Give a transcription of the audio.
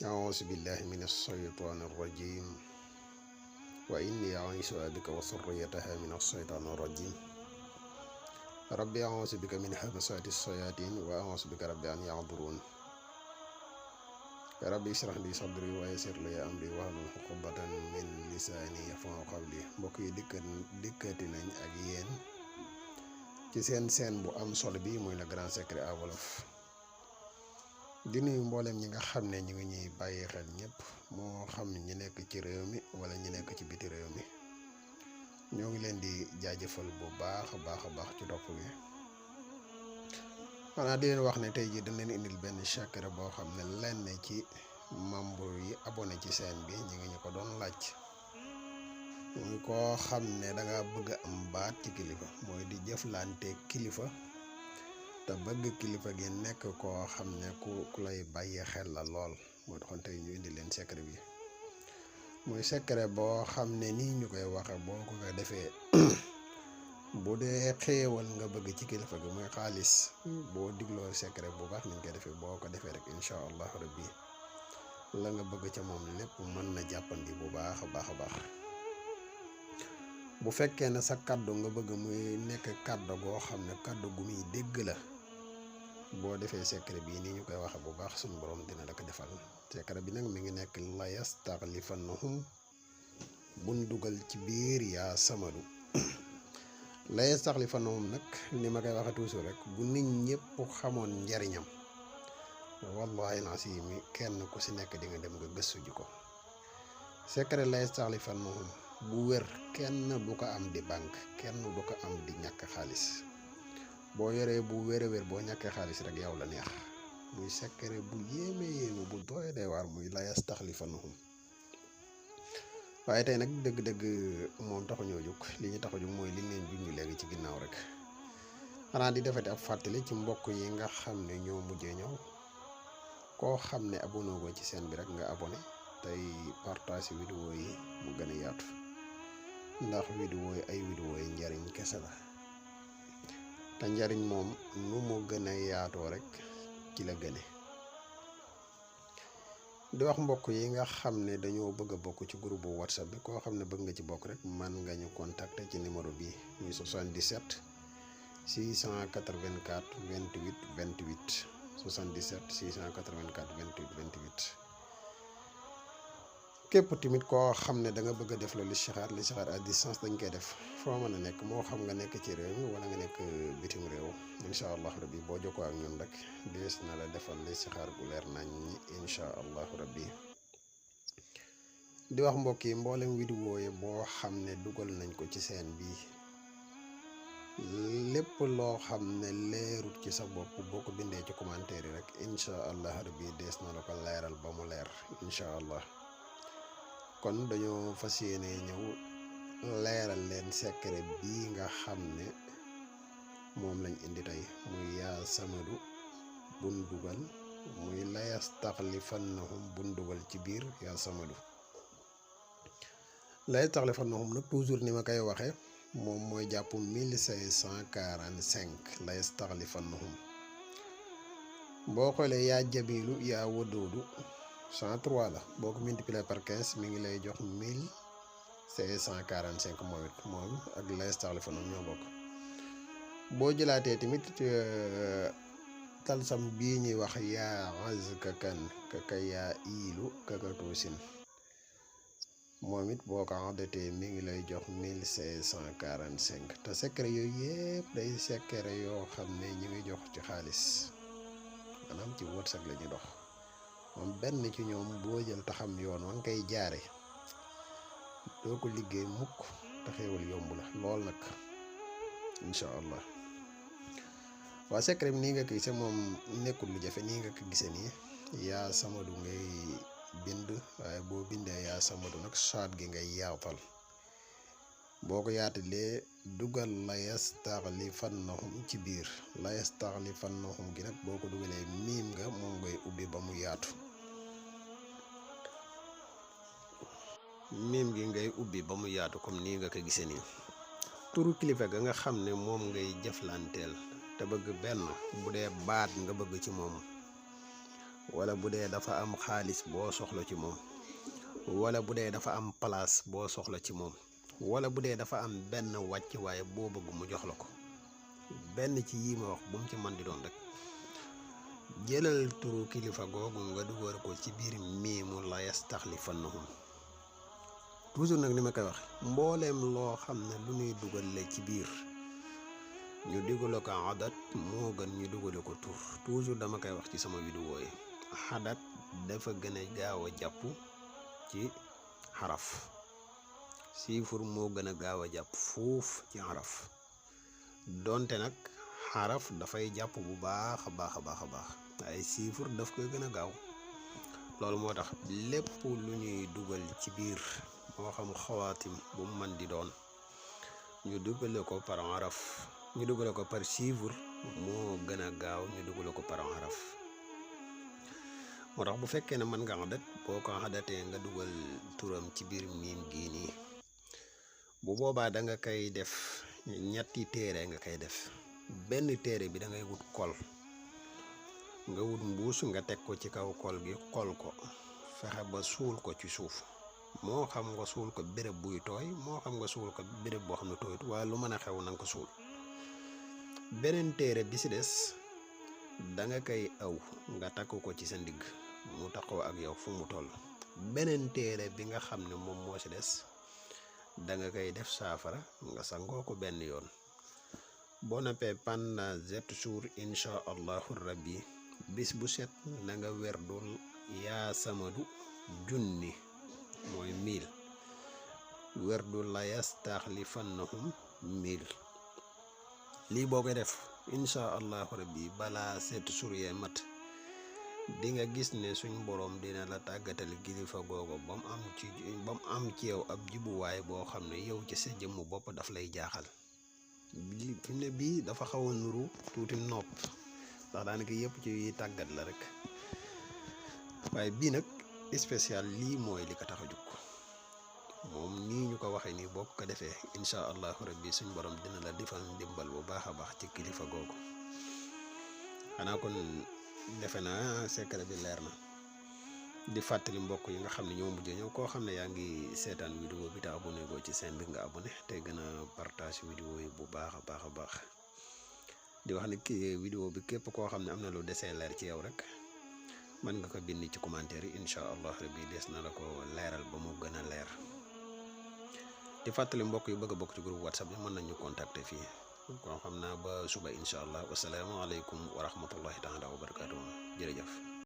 أعوذ بالله من الشيطان الرجيم وإني أعيذها بك وذريتها من الشيطان الرجيم ربي أعوذ بك من همزات الشياطين وأعوذ بك ربي أن يحضرون ربي اشرح لي صدري ويسر لي أمري واحلل عقدة من لساني يفقهوا قولي mbokk yi dikkati nañ ak yéen ci seen bu am solo bi muy le grand secret à wolof di nuyu mboolem ñi nga xam ne ñu ngi ñuy bàyyi xel ñëpp moo xam ñi nekk ci réew mi wala ñi nekk ci biti réew mi ñoo ngi leen di jaajëfal bu baax a baax ci topp gi xanaa di leen wax ne tey jii dañ leen indil benn secret boo xam ne lenn ci membre yi abonné ci chaîne bi ñu ngi ñu ko doon laaj muy koo xam ne da nga bëgg am baat ci kilifa mooy di jëflante kilifa te bëgg kilifa gi nekk koo xam ne ku lay bàyyi xel la lool moo taxoon tey ñu indi leen secret bi muy secret boo xam ne nii ñu koy waxe boo ko defee bu dee xéewal nga bëgg ci kilifa gi muy xaalis boo digloo secret bu baax ni ñu koy defee boo ko defee rek incha allah rabbi la nga bëgg ca moom lépp mën na jàppandi bu baax a baax bu fekkee ne sa kàddu nga bëgg muy nekk kàddu goo xam ne kàddu gu muy dégg la boo defee secret bii nii ñu koy waxe bu baax suñu borom dina la ko defal secret bi nag mi ngi nekk la yastaxlifannahum buñ dugal ci biir yaa samadu la yastaxlifannahum nag ni ma koy waxe toujours rek bu nit ñëpp xamoon njariñam wallahi al-asiim kenn ku si nekk di nga dem nga gëstu ji ko secret la yastaxlifannahum bu wér kenn du ko am di banque kenn du ko am di ñàkk xaalis boo yoree bu wér boo ñàkkee xaalis rek yow la neex muy secret bu yéeme bu doy day waar muy la yastaxlifannahum waaye tey nag dëgg-dëgg moom taxuñoo jóg li ñu tax a jóg mooy li leen junj léegi ci ginnaaw rek xanaa di defati ab fàttali ci mbokk yi nga xam ne ñoo mujjee ñëw koo xam ne abonné ko ci chaîne bi rek nga abonné tey partage vidéo yi mu gën a yaatu ndax vidéo yi ay vidéo yi njariñ kese la te njariñ moom nu mu gën a yaatoo rek ci la gëne di wax mbokk yi nga xam ne dañoo bëgg a bokk ci groupe bu whatsapp bi koo xam ne bëgg nga ci bokk rek man nga ñu contacter ci numéro bi muy 77 684 28 28 77 684 28 28 képp tamit koo xam ne da nga bëgg a def la listixaar à distance dañ koy def foo mën a nekk moo xam nga nekk ci réew mi wala nga nekk bitim réew incha allah rabbi boo jokkoo ak ñun rek dees na la defal listixaar gu leer nañ ñi incha allah rabbi di wax mbokk yi mboolem vidéo yi boo xam ne dugal nañ ko ci seen bi lépp loo xam ne leerut ci sa bopp boo ko bindee ci commentaire yi rek incha allah rabbi dees na la ko leeral ba mu leer incha allah kon dañoo fas yéene ñëw leeral leen secret bii nga xam ne moom lañ indi tey muy yaa samadu bun dugal muy la yastaxlifannahum bun dugal ci biir yaa samadu la yastaxlifannahum nag toujours ni ma koy waxe moom mooy jàpp 1545 la yastaxlifannahum boo xoolee yaa jabilu yaa wadoodu 103 la boo ko multiplier par 15 mi ngi lay jox 1545 moom ak la yastaxlifannahum ñoo bokk boo jëlaatee tamit talsam bii ñuy wax yaa azkakan kaka yaa iilu kakatoosin moom it boo ko àndatee mi ngi lay jox 1545 te secret yooyu yëpp day secret yoo xam ne ñu ngi jox ci xaalis maanaam ci wërsëg la ñu dox moom benn ci ñoom boo jël taxam yoon wa nga koy jaare doo ko liggéey mukk te xéewal yomb la lool nag incha allah waa secret bi nii nga ko gisee moom nekkul lu jafe nii nga ko gisee nii yaa samadu ngay bind waaye boo bindee yaa samadu nag saat gi ngay yaatal boo ko yaatalee dugal la yastaxlifannahum ci biir la yastaxlifannahum gi nag boo ko dugalee miim nga moom ngay ubbi ba mu yaatu miim gi ngay ubbi ba mu yaatu comme nii nga ko gisee nii turu kilifa ga nga xam ne moom ngay jëflanteel te bëgg benn bu dee baat nga bëgg ci moom wala bu dee dafa am xaalis boo soxla ci moom wala bu dee dafa am place boo soxla ci moom wala bu dee dafa am benn wàcc waaye boo bëgg mu jox la ko benn ci yii ma wax bu mu ci man di doon rek jëlal turu kilifa googu nga dugal ko ci biir miimu la yastaxlifannahum toujours nag ni ma koy wax mbooleem loo xam ne lu ñuy dugal la ci biir ñu digale ko adat moo gën ñu dugale ko tur toujours dama koy wax ci sama vidéo yi adat dafa gën a gaaw a jàpp ci xaraf chiffre moo gën a gaaw a jàpp fuuf ci xaraf donte nag xaraf dafay jàpp bu baax a baax a baax a baax ay chiffre daf koy gën a gaaw loolu moo tax lépp lu ñuy dugal ci biir moo xam xawaatim bu mu mën di doon ñu dugale ko par xaraf ñu dugale ko par chiffre moo gën a gaaw ñu dugale ko par xaraf moo tax bu fekkee ne mën nga xadat boo ko xadatee nga dugal turam ci biir miim gii nii bu boobaa da nga koy def ñetti téere nga koy def benn téere bi da ngay wut kol nga wut mbuus nga teg ko ci kaw kol gi kol ko fexe ba suul ko ci suuf moo xam nga suul ko béréb buy tooy moo xam nga suul ko béréb boo xam ne tooyut waaye lu mën a xew na nga ko suul beneen téere bi ci des da nga koy aw nga takk ko ci sa ndigg mu taxaw ak yow fu mu toll beneen téere bi nga xam ne moom moo ci des da nga koy def saafara nga sangoo ko benn yoon boo noppee pendant 7 jours incha allahu rabbi bis bu set na nga werdul yaa samadu junni mooy 1000 werdul la yastaxlifannahum 1000 lii boo koy def incha allahu rabbi balaa 7 jours yee mat di nga gis ne suñ boroom dina la tàggatal kilifa googu ba mu am ci yow ab jibuwaay boo xam ne yow ci sa jëmm bopp daf lay jaaxal fi mu ne bii dafa xaw a nuru tuuti nopp ndax daanaka yëpp ci tàggat la rek waaye bii nag spécial lii mooy li ko tax a jóg moom nii ñu ko waxee nii boo ko defee incha allahu rabbi suñ borom dina la defal ndimbal bu baax a baax ci kilifa googu xanaa kon defe naa secret bi leer na di fàttali mbokk yi nga xam ne ñoo mujjee ñëw koo xam ne yaa ngi seetaan vidéo bi te abonné ko ci seen bi nga abonné te gën a partage vidéo yi bu baax a baax a baax di wax ne kii vidéo bi képp koo xam ne am na lu desee leer ci yow rek mën nga ko bind ci commentaire yi incha allah rabbi des na la ko leeral ba mu gën a leer di fàttali mbokk yu bëgg a bokk ci groupe whatsapp bi mën nañu contacter fii kon xam naa ba suba incha allah wasalaamaaleykum wa rahmatullahi taala wa barakatuh jërëjëf